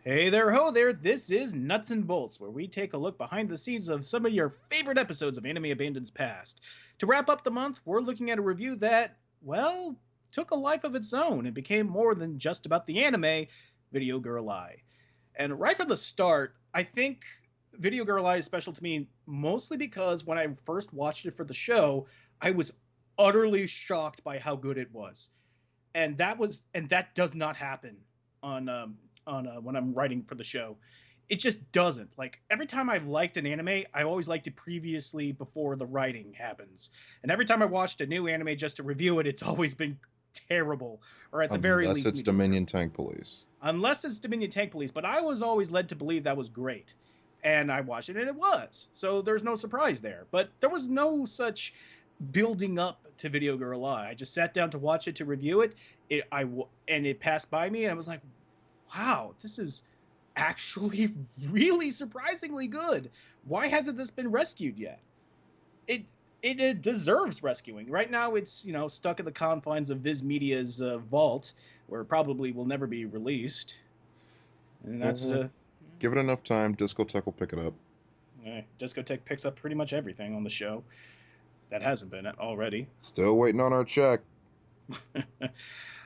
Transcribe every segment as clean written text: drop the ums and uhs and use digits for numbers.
Hey there, ho there. This is Nuts and Bolts, where we take a look behind the scenes of some of your favorite episodes of Anime Abandon's past. To wrap up the month, we're looking at a review that, well, took a life of its own and became more than just about the anime, Video Girl Eye. And right from the start, I think Video Girl Eye is special to me mostly because when I first watched it for the show, I was utterly shocked by how good it was, and that does not happen on when I'm writing for the show. It just doesn't. Like every time I've liked an anime, I always liked it previously before the writing happens, and every time I watched a new anime just to review it, it's always been terrible or at the very Unless least it's mediocre. Dominion Tank Police. Unless it's Dominion Tank Police, but I was always led to believe that was great. And I watched it and it was. So there's no surprise there. But there was no such building up to Video Girl Eye. I just sat down to watch it to review it. And it passed by me and I was like, "Wow, this is actually really surprisingly good. Why hasn't this been rescued yet?" It deserves rescuing. Right now, it's stuck in the confines of Viz Media's vault, where it probably will never be released. And that's Mhm. Give it it's, enough time, Discotech will pick it up. Discotech picks up pretty much everything on the show that hasn't been already. Still waiting on our check.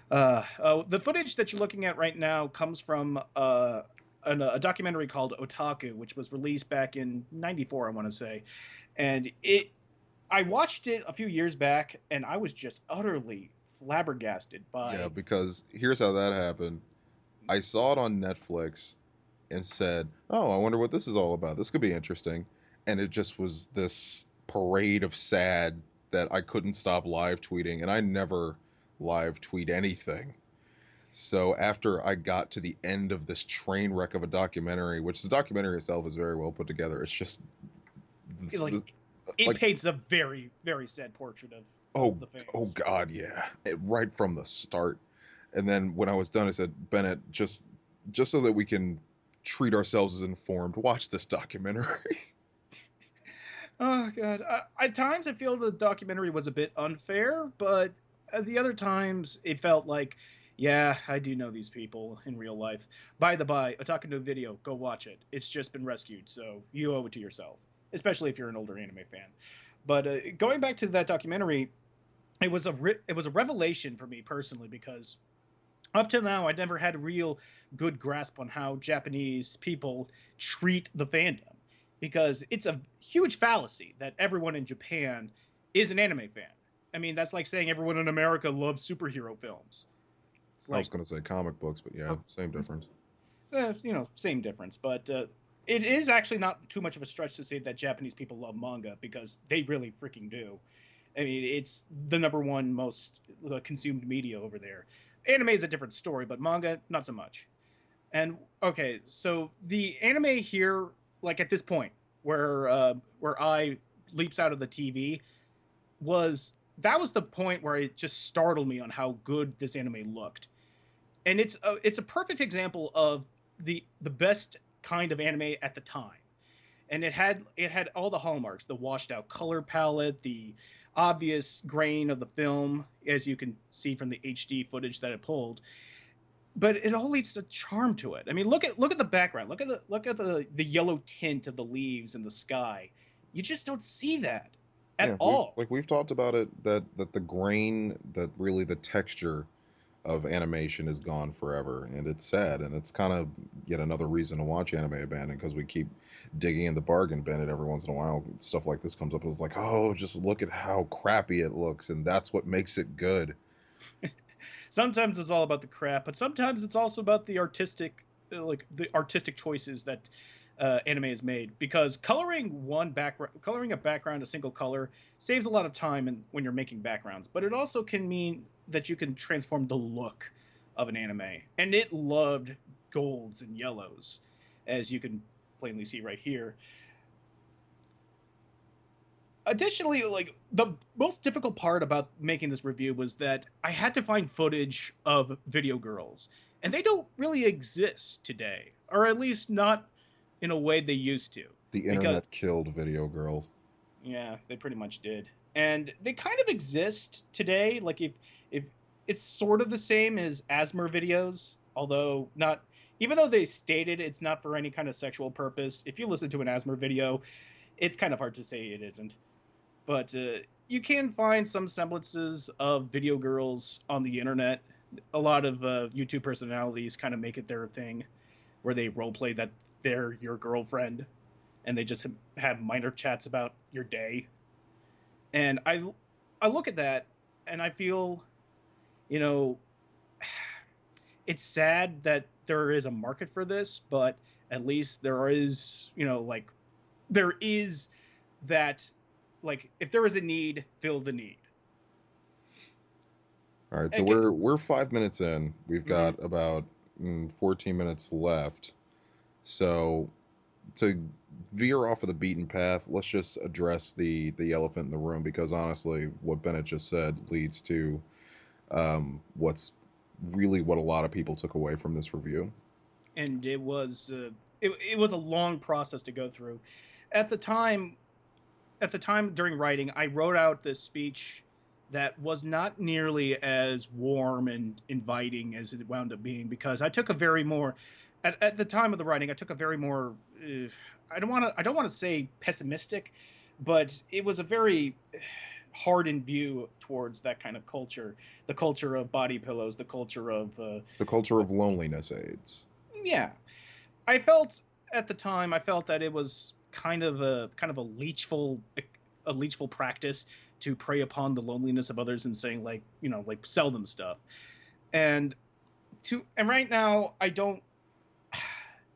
The footage that you're looking at right now comes from a documentary called Otaku, which was released back in '94, I want to say, and it I watched it a few years back, and I was just utterly flabbergasted Yeah, by. because here's how that happened. I saw it on Netflix and said, "Oh, I wonder what this is all about. This could be interesting." And it just was this parade of sad that I couldn't stop live tweeting, and I never live tweet anything. So after I got to the end of this train wreck of a documentary, which the documentary itself is very well put together, it's just this, Like, it like paints a very very sad portrait of oh, the oh fans. God, yeah. Right from the start. And then when I was done, I said, Bennett, just so that we can treat ourselves as informed, watch this documentary. Oh god, at times I feel the documentary was a bit unfair, but at the other times it felt like, yeah, I do know these people in real life. By the by, Otaku no Video, go watch it. It's just been rescued, so you owe it to yourself, especially if you're an older anime fan. But going back to that documentary, it was a revelation for me personally because up till now, I never had a real good grasp on how Japanese people treat the fandom because it's a huge fallacy that everyone in Japan is an anime fan. I mean, that's like saying everyone in America loves superhero films. It's I was like, going to say comic books, but yeah, same difference. same difference. But it is actually not too much of a stretch to say that Japanese people love manga because they really freaking do. I mean, it's the number one most consumed media over there. Anime is a different story, but manga, not so much. And okay, so the anime here, like at this point, where I leaps out of the TV, was the point where it just startled me on how good this anime looked, and it's a perfect example of the best kind of anime at the time. And it had all the hallmarks: the washed out color palette, the obvious grain of the film, as you can see from the HD footage that it pulled. But it all leads to charm to it. I mean, look at the background. Look at the yellow tint of the leaves and the sky. You just don't see that at Yeah, all. we've talked about it that the grain, that really the texture of animation is gone forever, and it's sad, and it's kind of yet another reason to watch Anime Abandoned because we keep digging in the bargain bin, and every once in a while stuff like this comes up. It's like, oh, just look at how crappy it looks, and that's what makes it good. Sometimes it's all about the crap, but sometimes it's also about the artistic choices that anime has made. Because coloring a background a single color saves a lot of time when you're making backgrounds, but it also can mean that you can transform the look of an anime, and it loved golds and yellows, as you can plainly see right here. Additionally, like the most difficult part about making this review was that I had to find footage of video girls, and they don't really exist today, or at least not in a way they used to. The Because internet killed video girls. yeah, they pretty much did, and they kind of exist today. Like if it's sort of the same as Asmer videos, although not. even though they stated it's not for any kind of sexual purpose, if you listen to an Asmer video, it's kind of hard to say it isn't. But you can find some semblances of video girls on the internet. A lot of YouTube personalities kind of make it their thing, where they roleplay that they're your girlfriend, and they just have minor chats about your day. And I look at that, and I feel, you know, it's sad that there is a market for this, but at least there is, like there is that, like, if there is a need, fill the need. All right, so And we're 5 minutes in. We've mm-hmm. got about 14 minutes left. So to veer off of the beaten path, let's just address the elephant in the room, because honestly, what Bennett just said leads to what's really what a lot of people took away from this review. And it was a long process to go through. At the time, during writing, I wrote out this speech that was not nearly as warm and inviting as it wound up being, because I took a very more at the time of the writing, I took a very more I don't want to say pessimistic, but it was a very hardened view towards that kind of culture, the culture of body pillows, the culture of The culture of loneliness aids. yeah. I felt at the time, I felt that it was kind of a leechful practice to prey upon the loneliness of others and saying, like, like, sell them stuff. And right now I don't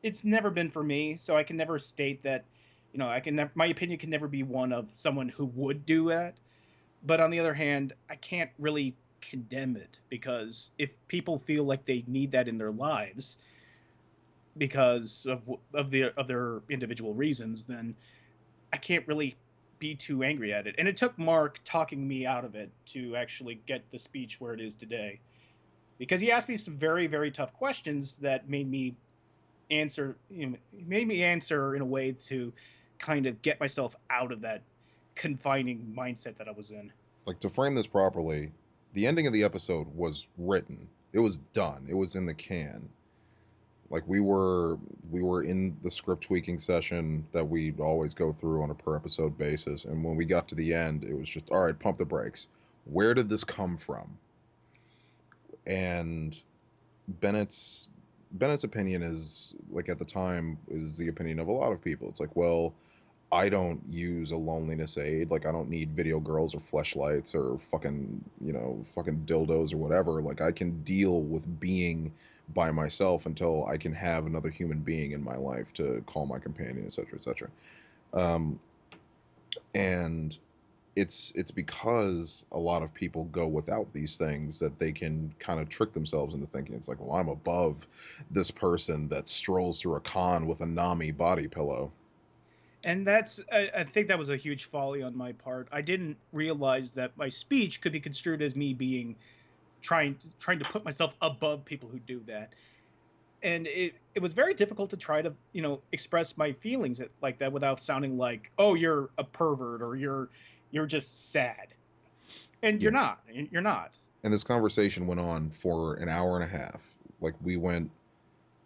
it's never been for me, so I can never state that, my opinion can never be one of someone who would do that. But on the other hand, I can't really condemn it, because if people feel like they need that in their lives because of their individual reasons, then I can't really be too angry at it. And it took Mark talking me out of it to actually get the speech where it is today, because he asked me some very, very tough questions that made me answer in a way to kind of get myself out of that confining mindset that I was in. Like, to frame this properly, the ending of the episode was written. It was done. It was in the can. Like, we were in the script tweaking session that we always go through on a per episode basis, and when we got to the end, it was just, all right, pump the brakes. Where did this come from? And Bennett's Bennett's opinion is, like, at the time, is the opinion of a lot of people. It's like, well, I don't use a loneliness aid. Like, I don't need video girls or fleshlights or fucking dildos or whatever. Like, I can deal with being by myself until I can have another human being in my life to call my companion, etc., etc. Um, and it's because a lot of people go without these things that they can kind of trick themselves into thinking it's like, well, I'm above this person that strolls through a con with a Nami body pillow. And I think that was a huge folly on my part. I didn't realize that my speech could be construed as me being trying to put myself above people who do that. And it was very difficult to try to, express my feelings like that without sounding like, oh, you're a pervert, or you're just sad. And Yeah. you're not. And this conversation went on for an hour and a half. Like, we went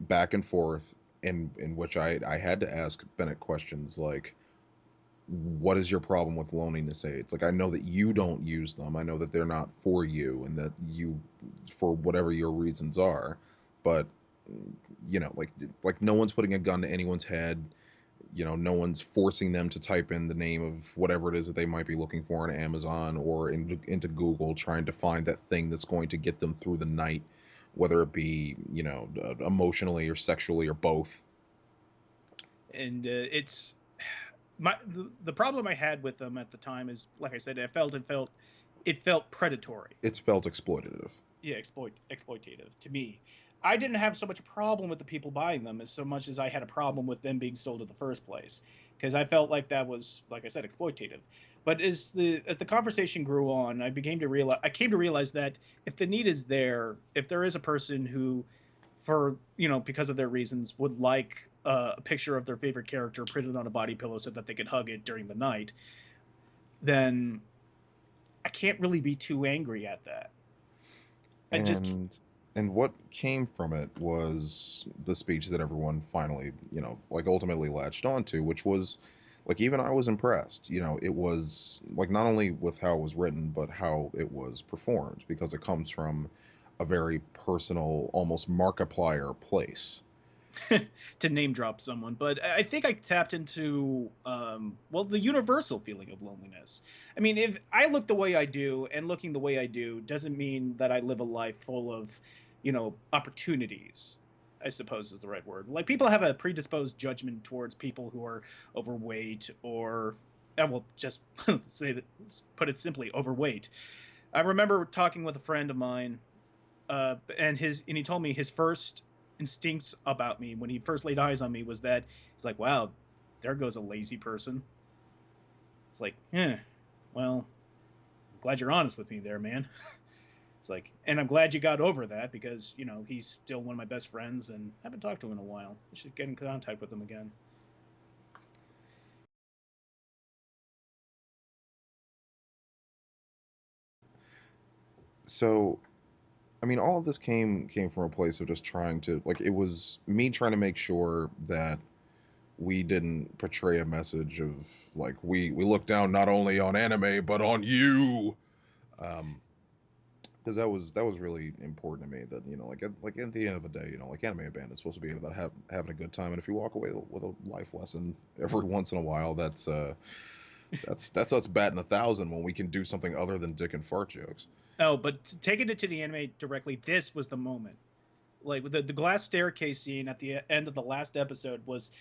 back and forth, in which I had to ask Bennett questions like, what is your problem with loneliness aids? Like, I know that you don't use them. I know that they're not for you, and that you, for whatever your reasons are, but like no one's putting a gun to anyone's head. No one's forcing them to type in the name of whatever it is that they might be looking for on Amazon or into Google, trying to find that thing that's going to get them through the night, whether it be emotionally or sexually or both. And it's the problem I had with them at the time is, like I said, it felt predatory. It's felt exploitative. Yeah, exploitative to me. I didn't have so much a problem with the people buying them as so much as I had a problem with them being sold in the first place, because I felt like that was, like I said, exploitative. But as the conversation grew on, I came to realize that if the need is there, if there is a person who, for, because of their reasons, would like a picture of their favorite character printed on a body pillow so that they could hug it during the night, then I can't really be too angry at that. I just And And what came from it was the speech that everyone finally, like ultimately latched onto, which was like even I was impressed. It was like not only with how it was written, but how it was performed because it comes from a very personal, almost Markiplier place. to name drop someone, but I think I tapped into well, the universal feeling of loneliness. I mean, if I look the way I do and looking the way I do doesn't mean that I live a life full of, opportunities. I suppose is the right word. Like people have a predisposed judgment towards people who are overweight or I will just say that put it simply overweight. I remember talking with a friend of mine and he told me his first instincts about me when he first laid eyes on me was that he's like, wow, there goes a lazy person. It's like, well, I'm glad you're honest with me there, man. It's like, and I'm glad you got over that because he's still one of my best friends and I haven't talked to him in a while. I should get in contact with him again. So, I mean, all of this came from a place of just trying to like it was me trying to make sure that we didn't portray a message of like we look down not only on anime but on you. Um, because that was really important to me. That like at the end of the day, like anime band is supposed to be about having a good time, and if you walk away with a life lesson every once in a while, that's us batting 1,000 when we can do something other than dick and fart jokes. Oh, but taking it to the anime directly, this was the moment. Like the glass staircase scene at the end of the last episode was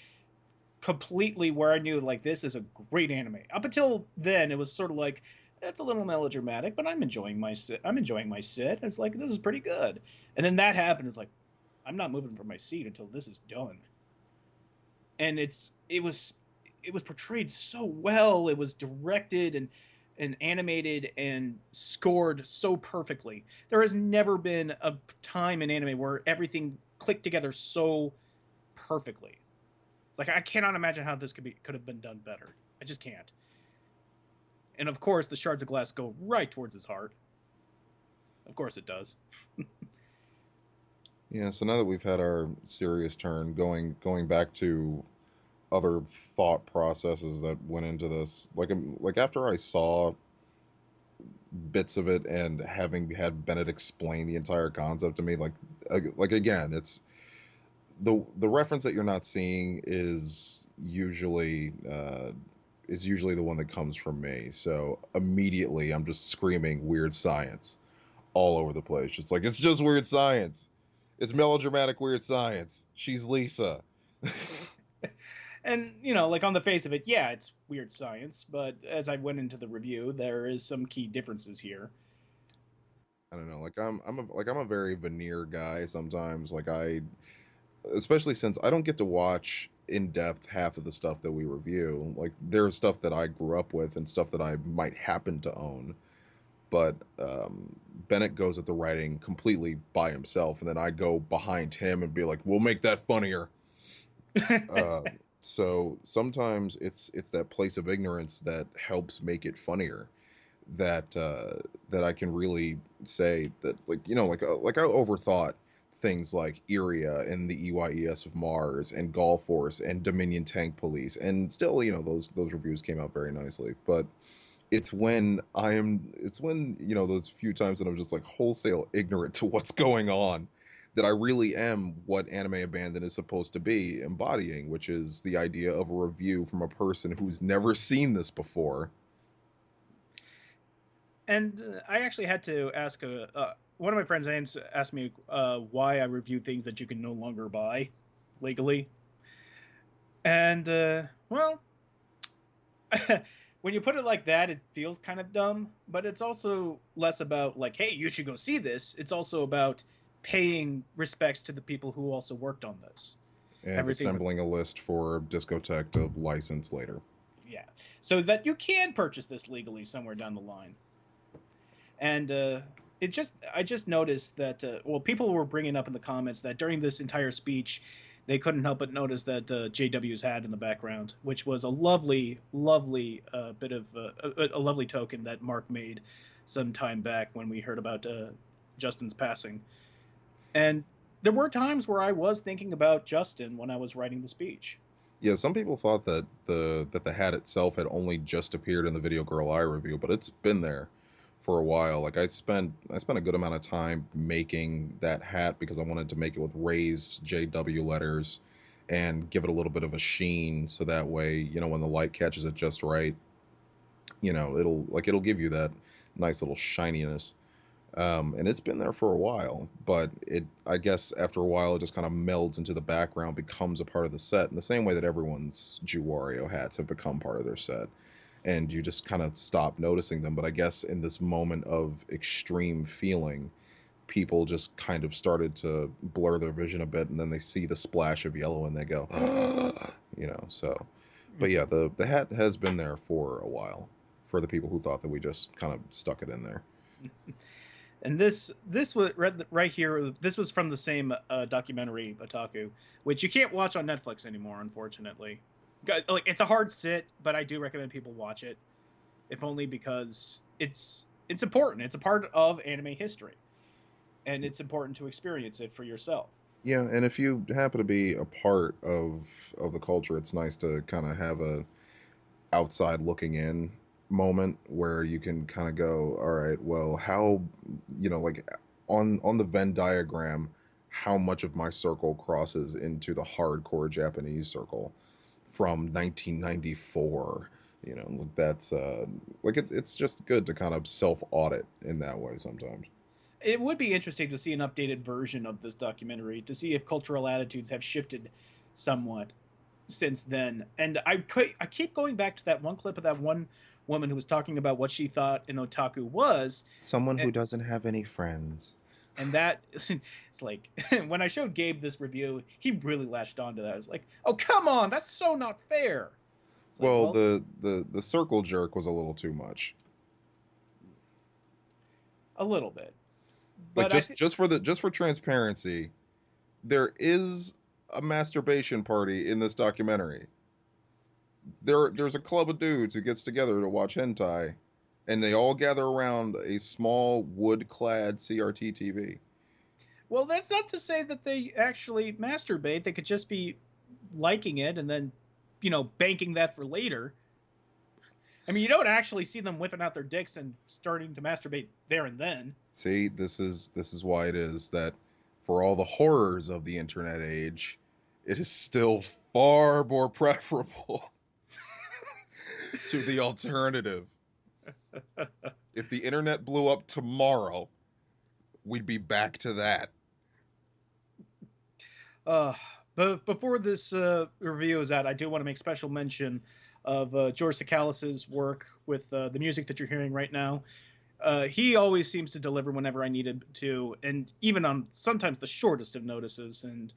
completely where I knew like this is a great anime. Up until then, it was sort of like it's a little melodramatic, but I'm enjoying my sit. I'm enjoying my sit. It's like this is pretty good. And then that happened. It's like I'm not moving from my seat until this is done. And it was portrayed so well. It was directed and animated and scored so perfectly. There has never been a time in anime where everything clicked together so perfectly. It's like I cannot imagine how this could have been done better. I just can't. And of course, the shards of glass go right towards his heart. Of course, it does. Yeah. So now that we've had our serious turn, going back to other thought processes that went into this, like after I saw bits of it and having had Bennett explain the entire concept to me, like again, it's the reference that you're not seeing is usually the one that comes from me. So immediately I'm just screaming weird science all over the place. Just like it's just weird science. It's melodramatic weird science. She's Lisa. And like on the face of it, yeah, it's weird science. But as I went into the review, there is some key differences here. I don't know. I'm a very veneer guy sometimes. Like I especially since I don't get to watch in depth half of the stuff that we review. Like there's stuff that I grew up with and stuff that I might happen to own. But Bennett goes at the writing completely by himself, and then I go behind him and be like, "We'll make that funnier." Uh, so sometimes it's that place of ignorance that helps make it funnier. That I can really say that like I overthought things like Iria and the EYES of Mars and Gall Force and Dominion Tank Police, and still those reviews came out very nicely. But it's when those few times that I'm just like wholesale ignorant to what's going on that I really am what anime abandon is supposed to be embodying, which is the idea of a review from a person who's never seen this before. And I actually had to ask one of my friends asked me why I review things that you can no longer buy legally. And well, when you put it like that, it feels kind of dumb. But it's also less about like, hey, you should go see this. It's also about paying respects to the people who also worked on this. And Everything, assembling a list for Discotheque to license later. yeah, so that you can purchase this legally somewhere down the line. And I just noticed that well, people were bringing up in the comments that during this entire speech, they couldn't help but notice that JW's hat in the background, which was a lovely, lovely bit of a lovely token that Mark made some time back when we heard about Justin's passing. And there were times where I was thinking about Justin when I was writing the speech. Yeah, some people thought that the hat itself had only just appeared in the Video Girl Eye review, but it's been there for a while. Like I spent a good amount of time making that hat because I wanted to make it with raised JW letters and give it a little bit of a sheen so that way, when the light catches it just right, it'll give you that nice little shininess. And it's been there for a while, but I guess after a while, it just kind of melds into the background, becomes a part of the set, in the same way that everyone's Wario hats have become part of their set, and you just kind of stop noticing them. But I guess in this moment of extreme feeling, people just kind of started to blur their vision a bit, and then they see the splash of yellow and they go, So, but yeah, the hat has been there for a while for the people who thought that we just kind of stuck it in there. And this was right here. This was from the same documentary, Otaku, which you can't watch on Netflix anymore, unfortunately. Like it's a hard sit, but I do recommend people watch it, if only because it's important. It's a part of anime history, and it's important to experience it for yourself. Yeah, and if you happen to be a part of the culture, it's nice to kind of have a outside looking in moment where you can kind of go, all right, well, how, like on the Venn diagram, how much of my circle crosses into the hardcore Japanese circle from 1994. Like that's like it's just good to kind of self audit in that way sometimes. It would be interesting to see an updated version of this documentary to see if cultural attitudes have shifted somewhat since then. And I keep going back to that one clip of that one woman who was talking about what she thought an otaku was, Someone and, who doesn't have any friends. and that it's like when I showed Gabe this review, he really latched onto that. I was like, "Oh come on, that's so not fair." It's like, Well, well, the circle jerk was a little too much. a little bit, Like but I think just for transparency, there is a masturbation party in this documentary. There's a club of dudes who gets together to watch hentai, and they all gather around a small wood-clad CRT TV. well, that's not to say that they actually masturbate. They could just be liking it and then, banking that for later. I mean, you don't actually see them whipping out their dicks and starting to masturbate there and then. See, this is why it is that for all the horrors of the internet age, it is still far more preferable to the alternative. If the internet blew up tomorrow, we'd be back to that. Uh, but before this review is out, I do want to make special mention of George Sacalis's work with the music that you're hearing right now. He always seems to deliver whenever I need him to, and even on sometimes the shortest of notices. And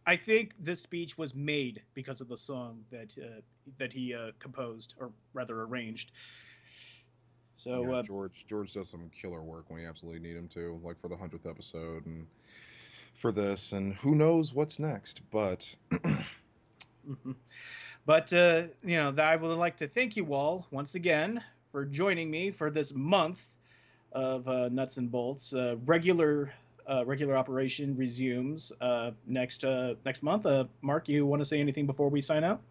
I think this speech was made because of the song that he composed, or rather arranged. So Yeah, George does some killer work when you absolutely need him to, like for the 100th episode and for this, and who knows what's next. But But I would like to thank you all once again for joining me for this month of nuts and bolts. Regular operation resumes next month. Mark, you want to say anything before we sign out?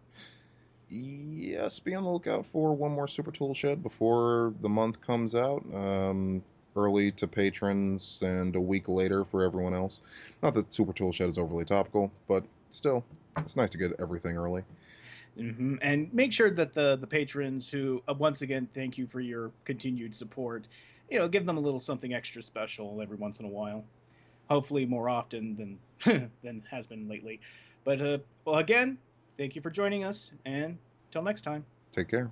yes, be on the lookout for one more Super Tool Shed before the month comes out. Early to patrons and a week later for everyone else. Not that Super Tool Shed is overly topical, but still, it's nice to get everything early. And make sure that the patrons who once again thank you for your continued support, give them a little something extra special every once in a while. Hopefully more often than has been lately. But well, again, thank you for joining us, and until next time. Take care.